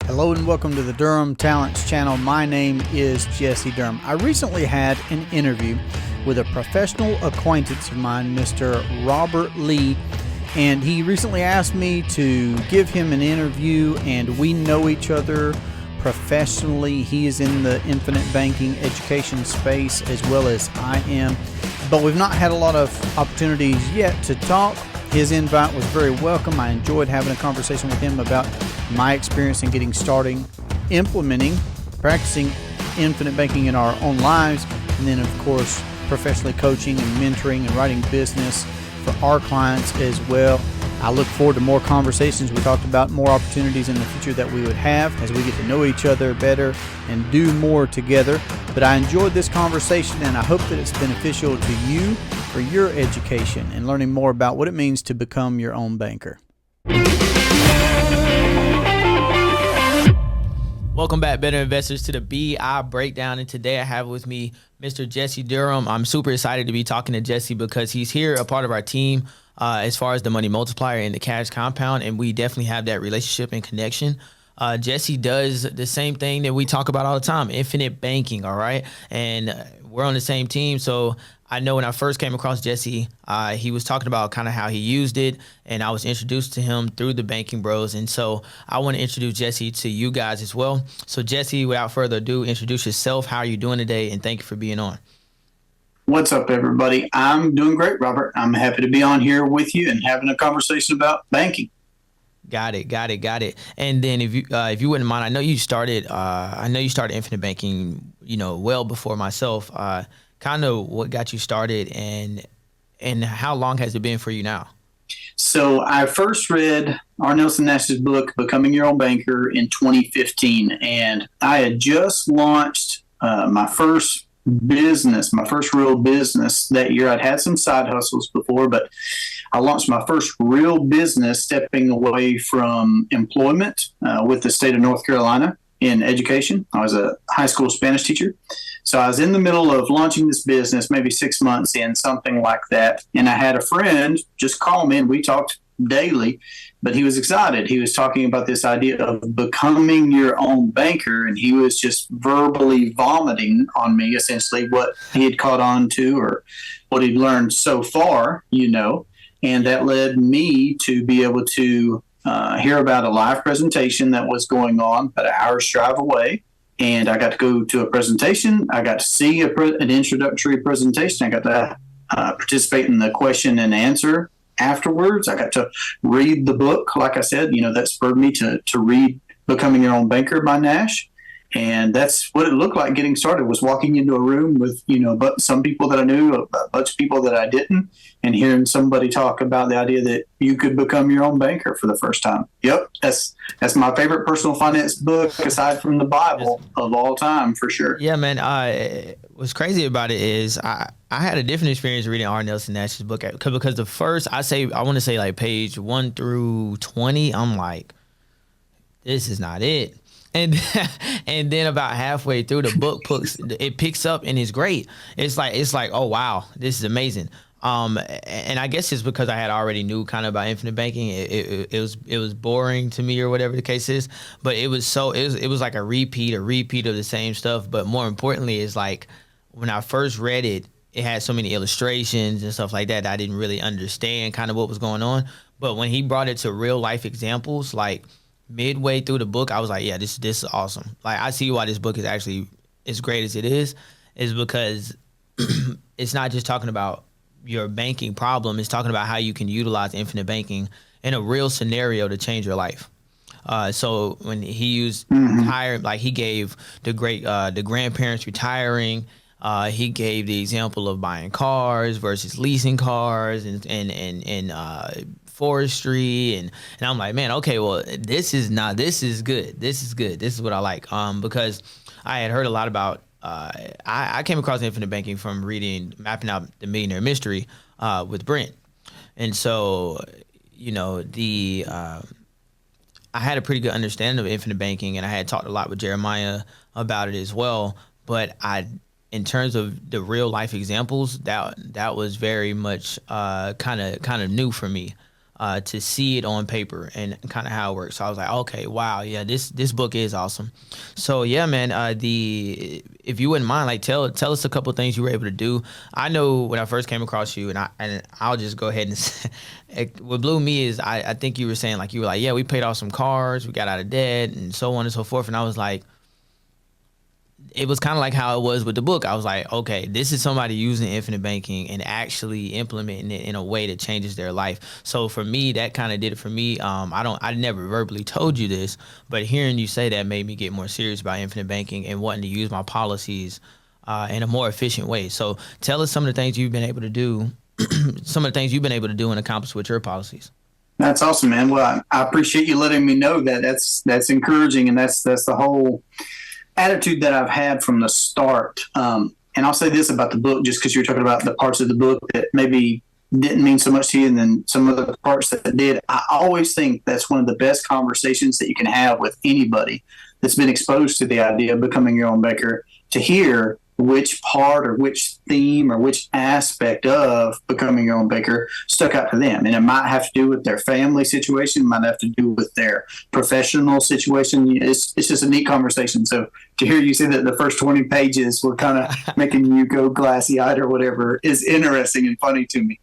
Hello and welcome to the Durham Talents channel. My name is Jesse Durham. I recently had an interview with a professional acquaintance of mine, Mr. Robert Lee, and he recently asked me to give him an interview, and we know each other professionally. He is in the infinite banking education space as well as I am, but we've not had a lot of opportunities yet to talk. His invite was very welcome. I enjoyed having a conversation with him about my experience in getting started, implementing, practicing infinite banking in our own lives, and then of course professionally coaching and mentoring and writing business for our clients as well. I look forward to more conversations. We talked about more opportunities in the future that we would have as we get to know each other better and do more together. But I enjoyed this conversation, and I hope that it's beneficial to you for your education and learning more about what it means to become your own banker. Welcome back, Better Investors, to the BI Breakdown. And today I have with me Mr. Jesse Durham. I'm super excited to be talking to Jesse because he's here, a part of our team, as far as the money multiplier and the cash compound. And we definitely have that relationship and connection. Jesse does the same thing that we talk about all the time, infinite banking, all right? And we're on the same team. So I know when I first came across Jesse, he was talking about kind of how he used it, and I was introduced to him through the Banking Bros. And so I want to introduce Jesse to you guys as well. So Jesse, without further ado, introduce yourself. How are you doing today? And thank you for being on. What's up, everybody? I'm doing great, Robert. I'm happy to be on here with you and having a conversation about banking. Got it. And then if you wouldn't mind, I know you started infinite banking, well before myself. Kind of what got you started, and how long has it been for you now? So I first read R. Nelson Nash's book, Becoming Your Own Banker, in 2015, and I had just launched my first real business that year. I'd had some side hustles before, but I launched my first real business stepping away from employment with the state of North Carolina in education. I was a high school Spanish teacher. So I was in the middle of launching this business, maybe 6 months in, something like that. And I had a friend just call me, and we talked daily, but he was excited. He was talking about this idea of becoming your own banker, and he was just verbally vomiting on me, essentially, what he had caught on to or what he'd learned so far, and that led me to be able to hear about a live presentation that was going on about an hour's drive away. And I got to go to a presentation. I got to see an introductory presentation. I got to participate in the question and answer afterwards. I got to read the book. Like I said, that spurred me to read Becoming Your Own Banker by Nash. And that's what it looked like getting started, was walking into a room with, some people that I knew, a bunch of people that I didn't, and hearing somebody talk about the idea that you could become your own banker for the first time. Yep, that's my favorite personal finance book, aside from the Bible, of all time, for sure. Yeah, man. What's crazy about it is I had a different experience reading R. Nelson Nash's book because the first, I want to say like page 1 through 20, I'm like, this is not it. And then about halfway through, the book picks up and it's great. It's like, oh wow, this is amazing. And I guess it's because I had already knew kind of about infinite banking. It was boring to me, or whatever the case is. But it was like a repeat of the same stuff. But more importantly, it's like when I first read it, it had so many illustrations and stuff like that I didn't really understand kind of what was going on. But when he brought it to real life examples, like midway through the book, I was like, yeah, this is awesome. Like, I see why this book is actually as great as it is because it's not just talking about your banking problem. It's talking about how you can utilize infinite banking in a real scenario to change your life. So when he used he gave the grandparents retiring. He gave the example of buying cars versus leasing cars and forestry and I'm like, man, okay, well, this is good. This is what I like. Because I had heard a lot about I came across infinite banking from reading Mapping Out the Millionaire Mystery with Brent. And so, I had a pretty good understanding of infinite banking, and I had talked a lot with Jeremiah about it as well. But in terms of the real life examples, that was very much kind of new for me. to see it on paper and kind of how it works. So I was like, okay, wow, yeah, this book is awesome. So yeah, man, if you wouldn't mind, like tell us a couple of things you were able to do. I know when I first came across you, and I'll just go ahead and say, what blew me is I think you were saying, like, you were like, yeah, we paid off some cars, we got out of debt, and so on and so forth. And I was like, it was kind of like how it was with the book. I was like, okay, this is somebody using infinite banking and actually implementing it in a way that changes their life. So for me, that kind of did it for me. I never verbally told you this, but hearing you say that made me get more serious about infinite banking and wanting to use my policies in a more efficient way. So tell us some of the things you've been able to do, some of the things you've been able to do and accomplish with your policies. That's awesome, man. Well, I appreciate you letting me know that. That's encouraging, and that's the whole attitude that I've had from the start. And I'll say this about the book, just because you're talking about the parts of the book that maybe didn't mean so much to you, and then some of the parts that did. I always think that's one of the best conversations that you can have with anybody that's been exposed to the idea of becoming your own banker, to hear which part or which theme or which aspect of becoming your own banker stuck out to them. And it might have to do with their family situation, might have to do with their professional situation. It's just a neat conversation. So to hear you say that the first 20 pages were kind of making you go glassy-eyed or whatever is interesting and funny to me.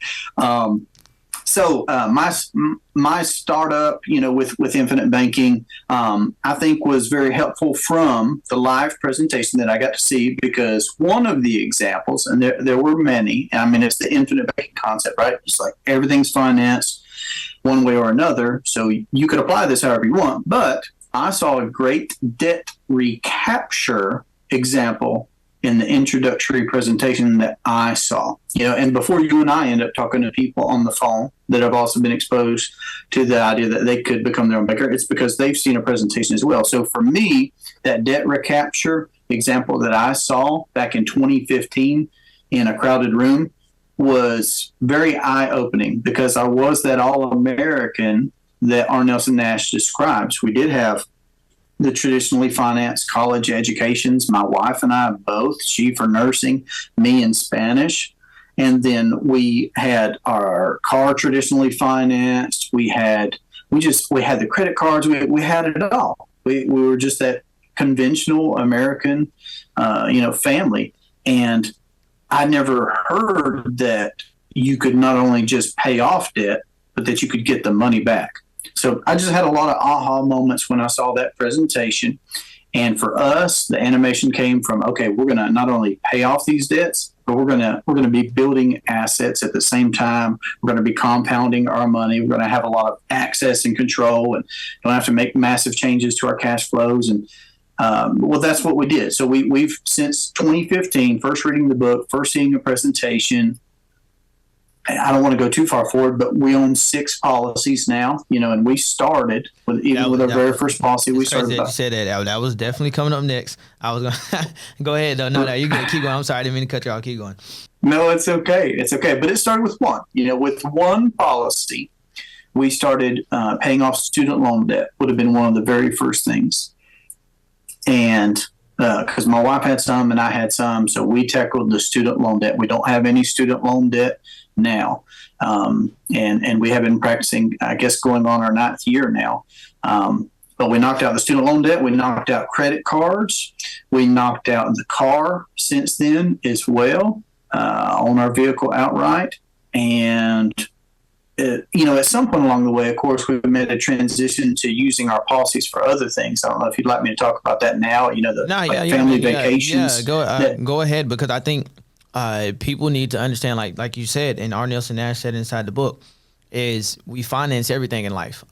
So my startup, with infinite banking, I think was very helpful from the live presentation that I got to see, because one of the examples, and there were many, I mean, it's the infinite banking concept, right? It's like everything's financed one way or another. So you could apply this however you want, but I saw a great debt recapture example in the introductory presentation that I saw, and before you and I end up talking to people on the phone that have also been exposed to the idea that they could become their own banker, it's because they've seen a presentation as well. So for me, that debt recapture example that I saw back in 2015 in a crowded room was very eye-opening, because I was that all-American that R. Nelson Nash describes. We did have the traditionally financed college educations. My wife and I both, she for nursing, me in Spanish. And then we had our car traditionally financed. We had the credit cards. We had it all. We were just that conventional American, family. And I never heard that you could not only just pay off debt, but that you could get the money back. So I just had a lot of aha moments when I saw that presentation. And for us, the animation came from, okay, we're going to not only pay off these debts, but we're going to be building assets at the same time. We're going to be compounding our money. We're going to have a lot of access and control, and don't have to make massive changes to our cash flows. And that's what we did. So we've since 2015, first reading the book, first seeing a presentation. I don't want to go too far forward, but we own 6 policies now, and we started with our very first policy. We started. You said that was definitely coming up next. I was gonna go ahead. No, you can keep going. I'm sorry, I didn't mean to cut you off. Keep going. No, it's okay. It's okay. But it started with one. With one policy, we started paying off student loan debt. Would have been one of the very first things, and because my wife had some and I had some, so we tackled the student loan debt. We don't have any student loan debt now, and we have been practicing, I guess, going on our 9th year now. But we knocked out the student loan debt. We knocked out credit cards. We knocked out the car since then as well, on our vehicle outright. And at some point along the way, of course, we made a transition to using our policies for other things. I don't know if you'd like me to talk about that now. Family vacations. Go ahead, because I think people need to understand, like you said, and R. Nelson Nash said inside the book, is we finance everything in life.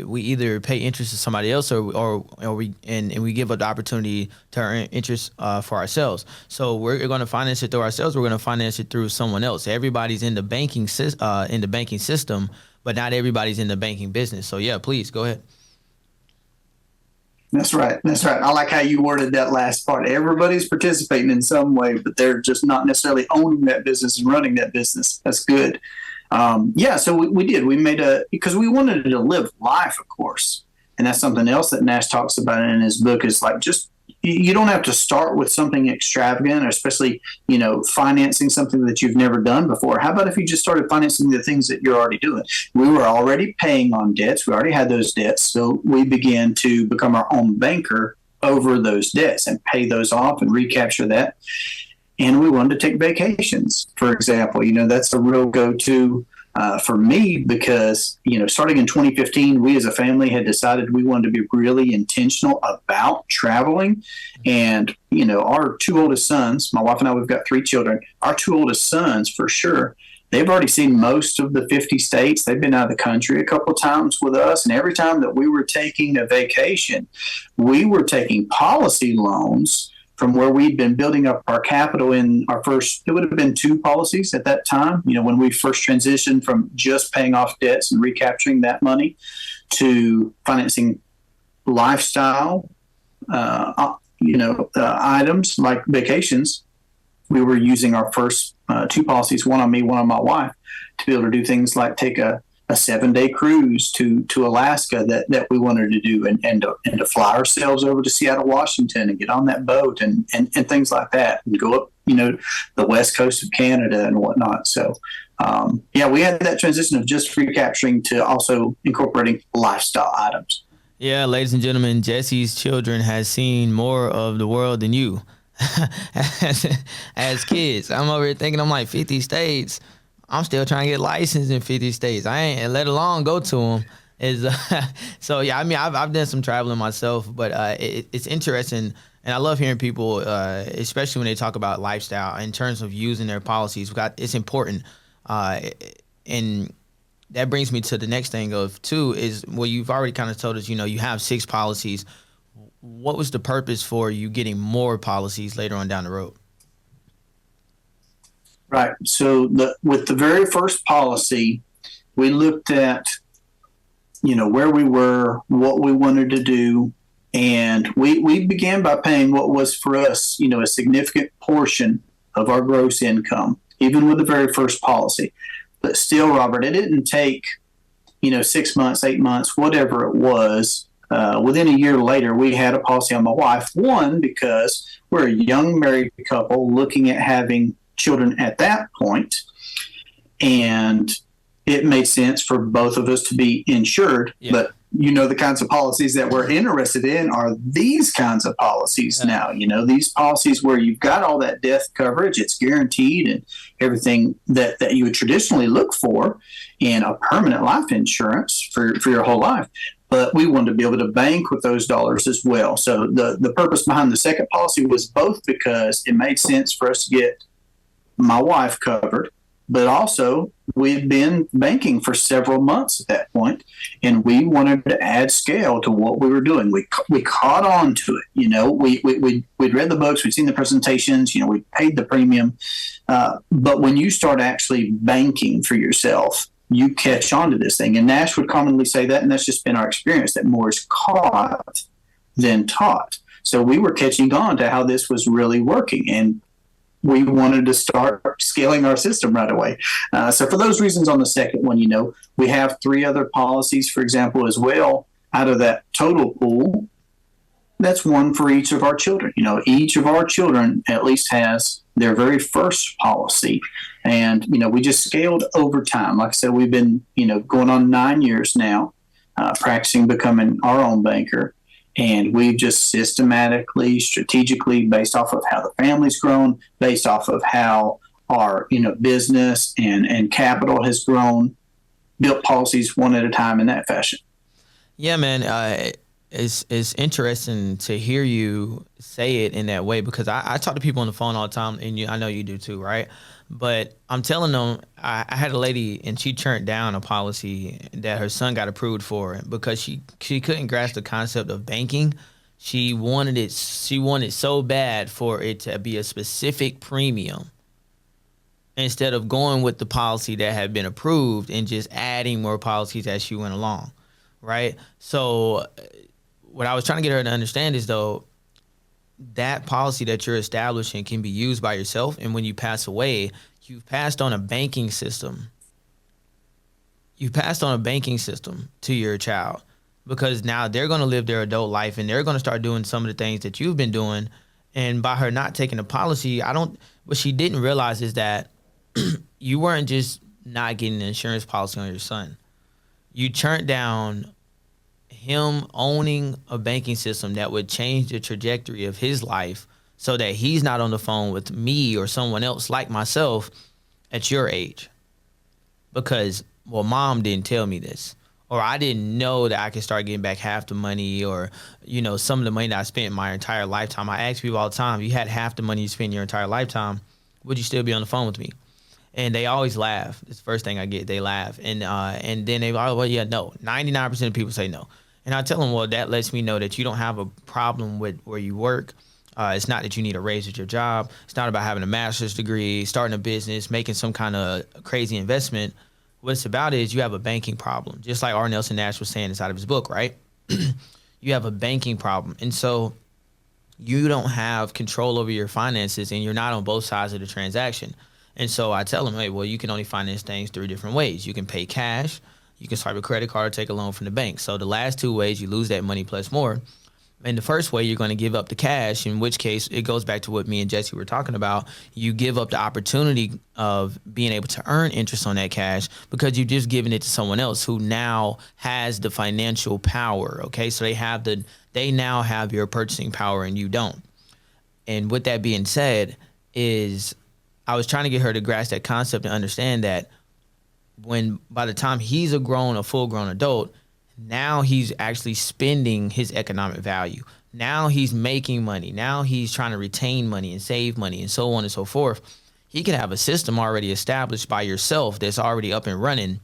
We either pay interest to somebody else, or we give up the opportunity to earn interest for ourselves. So we're going to finance it through ourselves. We're going to finance it through someone else. Everybody's in the banking system, but not everybody's in the banking business. So yeah, please go ahead. That's right. I like how you worded that last part. Everybody's participating in some way, but they're just not necessarily owning that business and running that business. That's good. So we did. We made because we wanted to live life, of course. And that's something else that Nash talks about in his book, is like just you don't have to start with something extravagant, or especially, financing something that you've never done before. How about if you just started financing the things that you're already doing? We were already paying on debts. We already had those debts. So we began to become our own banker over those debts and pay those off and recapture that. And we wanted to take vacations, for example. That's a real go-to for me because, starting in 2015, we as a family had decided we wanted to be really intentional about traveling. And, our two oldest sons, my wife and I, we've got 3 children. Our 2 oldest sons, for sure, they've already seen most of the 50 states. They've been out of the country a couple of times with us. And every time that we were taking a vacation, we were taking policy loans from where we'd been building up our capital in our first, it would have been 2 policies at that time, when we first transitioned from just paying off debts and recapturing that money to financing lifestyle, items like vacations. We were using our first 2 policies, one on me, one on my wife, to be able to do things like take a 7-day cruise to Alaska that we wanted to do, and to fly ourselves over to Seattle, Washington, and get on that boat and things like that, and go up, the west coast of Canada and whatnot. So, we had that transition of just recapturing to also incorporating lifestyle items. Yeah, ladies and gentlemen, Jesse's children has seen more of the world than you as kids. I'm over here thinking, I'm like, 50 states. I'm still trying to get licensed in 50 states. I ain't, let alone go to them. So yeah, I mean, I've done some traveling myself, but it's interesting, and I love hearing people, especially when they talk about lifestyle in terms of using their policies. It's important, and that brings me to the next thing of too is, well, you've already kind of told us, you have 6 policies. What was the purpose for you getting more policies later on down the road? Right. So with the very first policy, we looked at, where we were, what we wanted to do, and we began by paying what was for us, a significant portion of our gross income, even with the very first policy. But still, Robert, it didn't take, 6 months, 8 months, whatever it was. Within a year later, we had a policy on my wife. One, because we're a young married couple looking at having children at that point, and it made sense for both of us to be insured. Yeah. But the kinds of policies that we're interested in are these kinds of policies now. These policies where you've got all that death coverage, it's guaranteed, and everything that you would traditionally look for in a permanent life insurance for your whole life. But we wanted to be able to bank with those dollars as well. So the purpose behind the second policy was both because it made sense for us to get my wife covered, but also we'd been banking for several months at that point, and we wanted to add scale to what we were doing. We caught on to it. We'd read the books, we'd seen the presentations, we paid the premium. But when you start actually banking for yourself, you catch on to this thing. And Nash would commonly say that, and that's just been our experience, that more is caught than taught. So we were catching on to how this was really working, and we wanted to start scaling our system right away. So for those reasons on the second one, we have 3 other policies, for example, as well, out of that total pool. That's one for each of our children. Each of our children at least has their very first policy. And, we just scaled over time. Like I said, we've been, going on 9 years now, practicing becoming our own banker. And we've just systematically, strategically, based off of how the family's grown, based off of how our business and capital has grown, built policies one at a time in that fashion. Yeah, man. It's interesting to hear you say it in that way, because I talk to people on the phone all the time, and I know you do too, right? But I'm telling them, I had a lady, and she turned down a policy that her son got approved for because she couldn't grasp the concept of banking. She wanted so bad for it to be a specific premium instead of going with the policy that had been approved and just adding more policies as she went along, right? So what I was trying to get her to understand is, though, that policy that you're establishing can be used by yourself, and when you pass away, you've passed on a banking system. You've passed on a banking system to your child because now they're going to live their adult life and they're going to start doing some of the things that you've been doing. And by her not taking a policy, what she didn't realize is that you weren't just not getting an insurance policy on your son. You turned down him owning a banking system that would change the trajectory of his life so that he's not on the phone with me or someone else like myself at your age. Because, well, mom didn't tell me this, or I didn't know that I could start getting back half the money, or, you know, some of the money that I spent my entire lifetime. I ask people all the time, you had half the money you spent your entire lifetime, would you still be on the phone with me? And they always laugh. It's the first thing I get. They laugh. And then they, oh, well, yeah, no. 99% of people say no. And I tell them, well, that lets me know that you don't have a problem with where you work. It's not that you need a raise at your job. It's not about having a master's degree, starting a business, making some kind of crazy investment. What it's about is you have a banking problem. Just like R. Nelson Nash was saying inside of his book, right? You have a banking problem. And so you don't have control over your finances, and you're not on both sides of the transaction. And so I tell them, hey, well, you can only finance things 3 different ways. You can pay cash, you can swipe a credit card, or take a loan from the bank. So the last 2 ways, you lose that money plus more. In the first way, you're going to give up the cash, in which case it goes back to what me and Jesse were talking about. You give up the opportunity of being able to earn interest on that cash because you've just given it to someone else who now has the financial power. Okay, so they now have your purchasing power and you don't. And with that being said, is I was trying to get her to grasp that concept and understand that when by the time he's a full grown adult, now he's actually spending his economic value. Now he's making money. Now he's trying to retain money and save money and so on and so forth. He can have a system already established by yourself that's already up and running.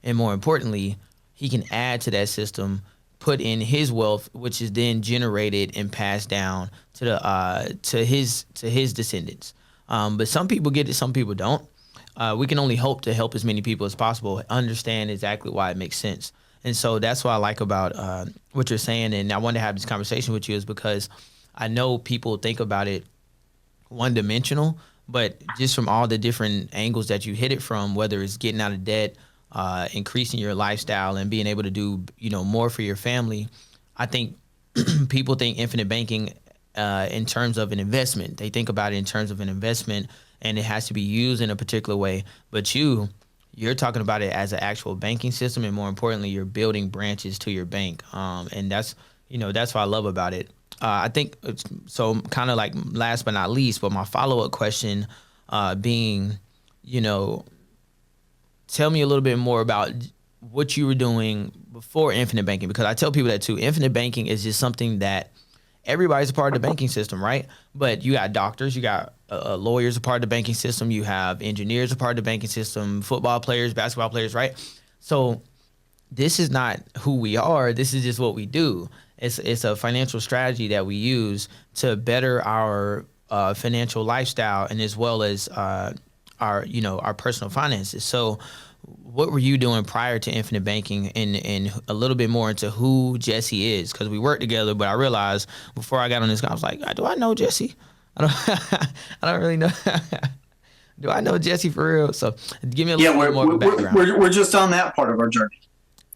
And more importantly, he can add to that system, put in his wealth, which is then generated and passed down to his descendants. But some people get it, some people don't. We can only hope to help as many people as possible understand exactly why it makes sense. And so that's what I like about what you're saying. And I wanted to have this conversation with you is because I know people think about it one-dimensional, but just from all the different angles that you hit it from, whether it's getting out of debt, increasing your lifestyle, and being able to do, more for your family, I think people think infinite banking in terms of an investment. They think about it in terms of an investment, and it has to be used in a particular way. But you're talking about it as an actual banking system, and more importantly, you're building branches to your bank. And that's what I love about it. I think so. Kind of like last but not least, but my follow-up question being, tell me a little bit more about what you were doing before infinite banking, because I tell people that too. Infinite banking is just something that everybody's a part of the banking system, right? But you got doctors, you got lawyers a part of the banking system, you have engineers a part of the banking system, football players, basketball players, right? So this is not who we are. This is just what we do. It's a financial strategy that we use to better our financial lifestyle, and as well as our personal finances. So what were you doing prior to infinite banking, and a little bit more into who Jesse is? Because we worked together, but I realized before I got on this, I was like, do I know Jesse? I don't really know. Do I know Jesse for real? So give me a little bit more of a background. We're just on that part of our journey.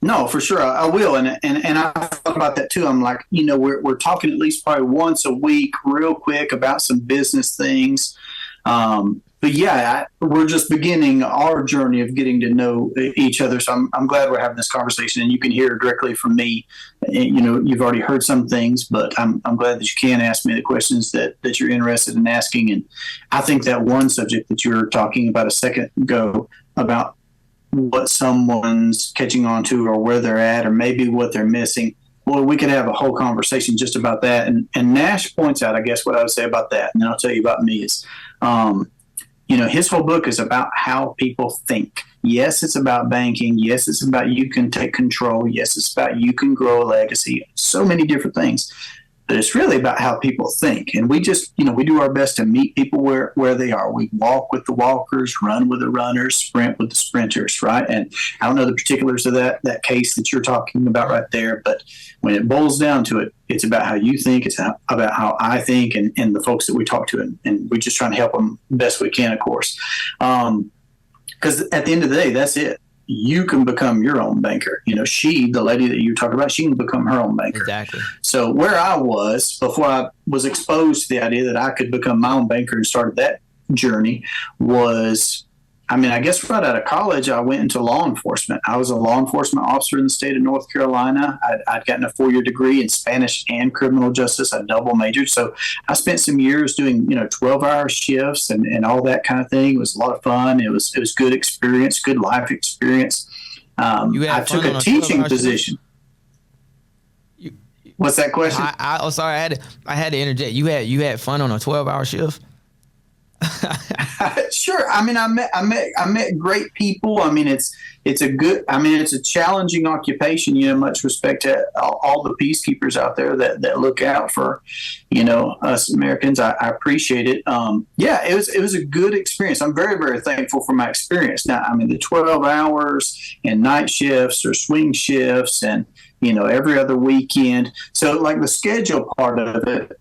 No, for sure, I will, and I thought about that too. I'm like, we're talking at least probably once a week, real quick, about some business things. But yeah, we're just beginning our journey of getting to know each other. So I'm glad we're having this conversation, and you can hear directly from me. You've already heard some things, but I'm glad that you can ask me the questions that you're interested in asking. And I think that one subject that you were talking about a second ago about what someone's catching on to, or where they're at, or maybe what they're missing. Well, we could have a whole conversation just about that. And Nash points out, I guess, what I would say about that, and then I'll tell you about me is, his whole book is about how people think. Yes, it's about banking. Yes, it's about you can take control. Yes, it's about you can grow a legacy. So many different things. But it's really about how people think. And we just, we do our best to meet people where they are. We walk with the walkers, run with the runners, sprint with the sprinters, right? And I don't know the particulars of that case that you're talking about right there, but when it boils down to it, it's about how you think. It's about how I think, and the folks that we talk to, and we're just trying to help them best we can, of course. Because at the end of the day, that's it. you can become your own banker. The lady that you talked about, she can become her own banker. Exactly. So where I was before I was exposed to the idea that I could become my own banker and started that journey was, I guess right out of college, I went into law enforcement. I was a law enforcement officer in the state of North Carolina. I'd gotten a 4-year degree in Spanish and criminal justice. I double majored. So I spent some years doing, 12-hour shifts and all that kind of thing. It was a lot of fun. It was good experience, good life experience. I took a teaching position. What's that question? Sorry, I had to interject. You had fun on a 12-hour shift? Sure. I met great people. It's a challenging occupation, much respect to all the peacekeepers out there that look out for, us Americans. I appreciate it. It was a good experience. I'm very, very thankful for my experience. Now, the 12 hours and night shifts or swing shifts and, every other weekend. So like the schedule part of it,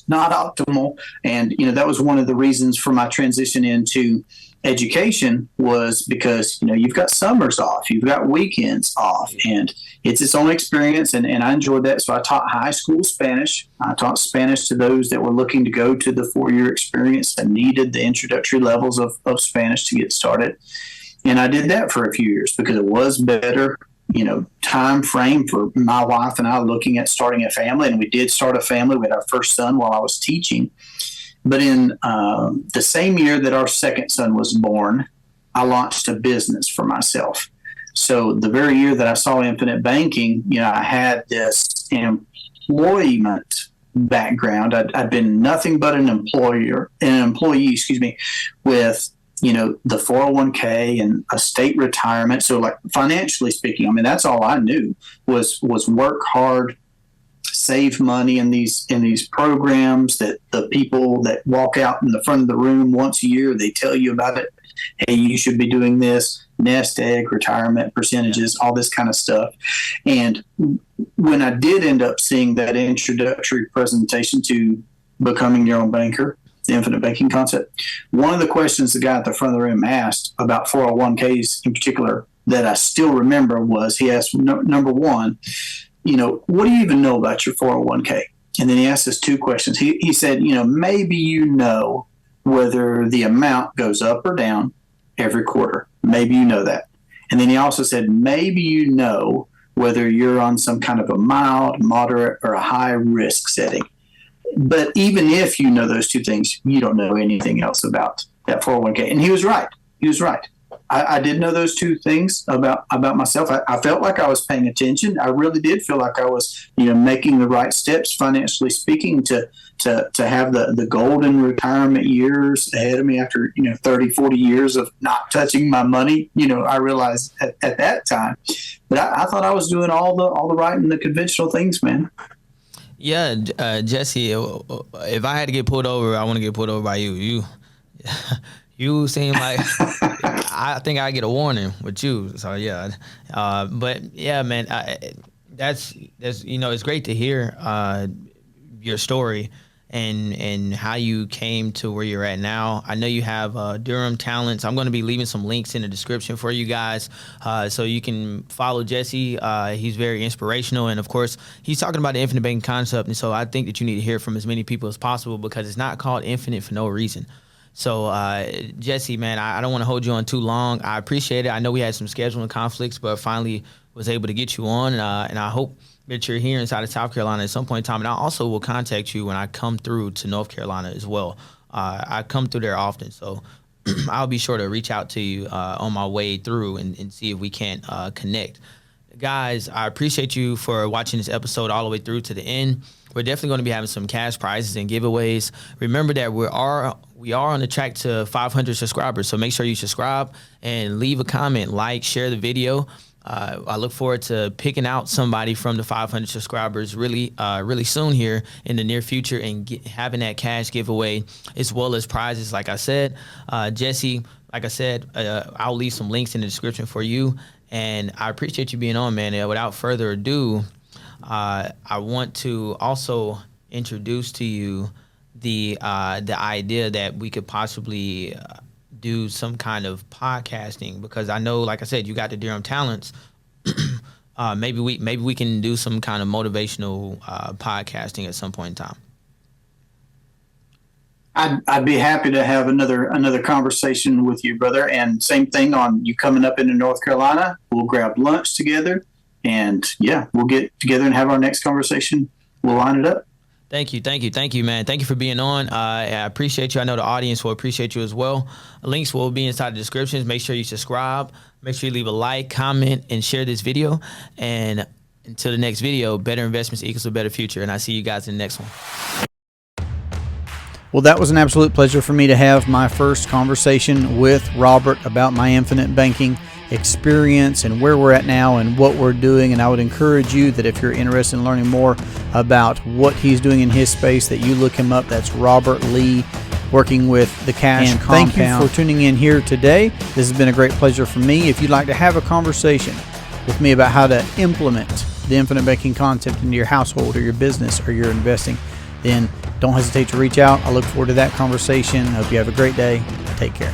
not optimal. And, that was one of the reasons for my transition into education was because, you've got summers off, you've got weekends off, and it's its own experience. And I enjoyed that. So I taught high school Spanish. I taught Spanish to those that were looking to go to the 4-year experience and needed the introductory levels of Spanish to get started. And I did that for a few years because it was better, time frame for my wife and I looking at starting a family. And we did start a family. We had our first son while I was teaching. But in the same year that our second son was born, I launched a business for myself. So the very year that I saw Infinite Banking, I had this employment background. I'd been nothing but an employee, with the 401k and a state retirement. So like financially speaking, that's all I knew was work hard, save money in these programs that the people that walk out in the front of the room once a year, they tell you about it. Hey, you should be doing this, nest egg, retirement percentages, all this kind of stuff. And when I did end up seeing that introductory presentation to becoming your own banker, the infinite banking concept, one of the questions the guy at the front of the room asked about 401ks in particular that I still remember was he asked, number one, what do you even know about your 401k? And then he asked us 2 questions. He said, maybe whether the amount goes up or down every quarter. Maybe you know that. And then he also said, maybe whether you're on some kind of a mild, moderate, or a high risk setting. But even if you know those 2 things, you don't know anything else about that 401k. And he was right. I did know those 2 things about myself. I felt like I was paying attention. I really did feel like I was, making the right steps financially speaking to have the golden retirement years ahead of me after, 30, 40 years of not touching my money. I realized at that time, but I thought I was doing all the right and the conventional things, man. Yeah, Jesse, if I had to get pulled over, I want to get pulled over by you. You seem like I think I get a warning with you. So yeah, but yeah, man, that's it's great to hear your story and how you came to where you're at now. I know you have Durham Talents. I'm going to be leaving some links in the description for you guys, so you can follow Jesse. He's very inspirational, and of course, he's talking about the infinite banking concept. And so I think that you need to hear from as many people as possible because it's not called infinite for no reason. So, Jesse, man, I don't want to hold you on too long. I appreciate it. I know we had some scheduling conflicts, but finally was able to get you on, and I hope that you're here inside of South Carolina at some point in time. And I also will contact you when I come through to North Carolina as well. I come through there often, so I'll be sure to reach out to you on my way through and see if we can't connect. Guys, I appreciate you for watching this episode all the way through to the end. We're definitely going to be having some cash prizes and giveaways. Remember that we are on the track to 500 subscribers, so make sure you subscribe and leave a comment, like, share the video. I look forward to picking out somebody from the 500 subscribers really soon here in the near future and having that cash giveaway as well as prizes. Like I said, Jesse, I'll leave some links in the description for you. And I appreciate you being on, man. Without further ado, I want to also introduce to you the idea that we could possibly do some kind of podcasting, because I know, like I said, you got the Durham talents. Maybe we can do some kind of motivational podcasting at some point in time. I'd be happy to have another conversation with you, brother. And same thing on you coming up into North Carolina. We'll grab lunch together, and yeah, we'll get together and have our next conversation. We'll line it up. Thank you, man. Thank you for being on. I appreciate you. I know the audience will appreciate you as well. Links will be inside the descriptions. Make sure you subscribe. Make sure you leave a like, comment, and share this video. And until the next video, better investments equals a better future. And I see you guys in the next one. Well, that was an absolute pleasure for me to have my first conversation with Robert about my infinite banking experience and where we're at now and what we're doing. And I would encourage you that if you're interested in learning more about what he's doing in his space, that you look him up. That's Robert Lee, working with the Cash Compound. Thank you for tuning in here today. This has been a great pleasure for me. If you'd like to have a conversation with me about how to implement the infinite banking concept into your household or your business or your investing, then don't hesitate to reach out. I look forward to that conversation. I hope you have a great day. Take care.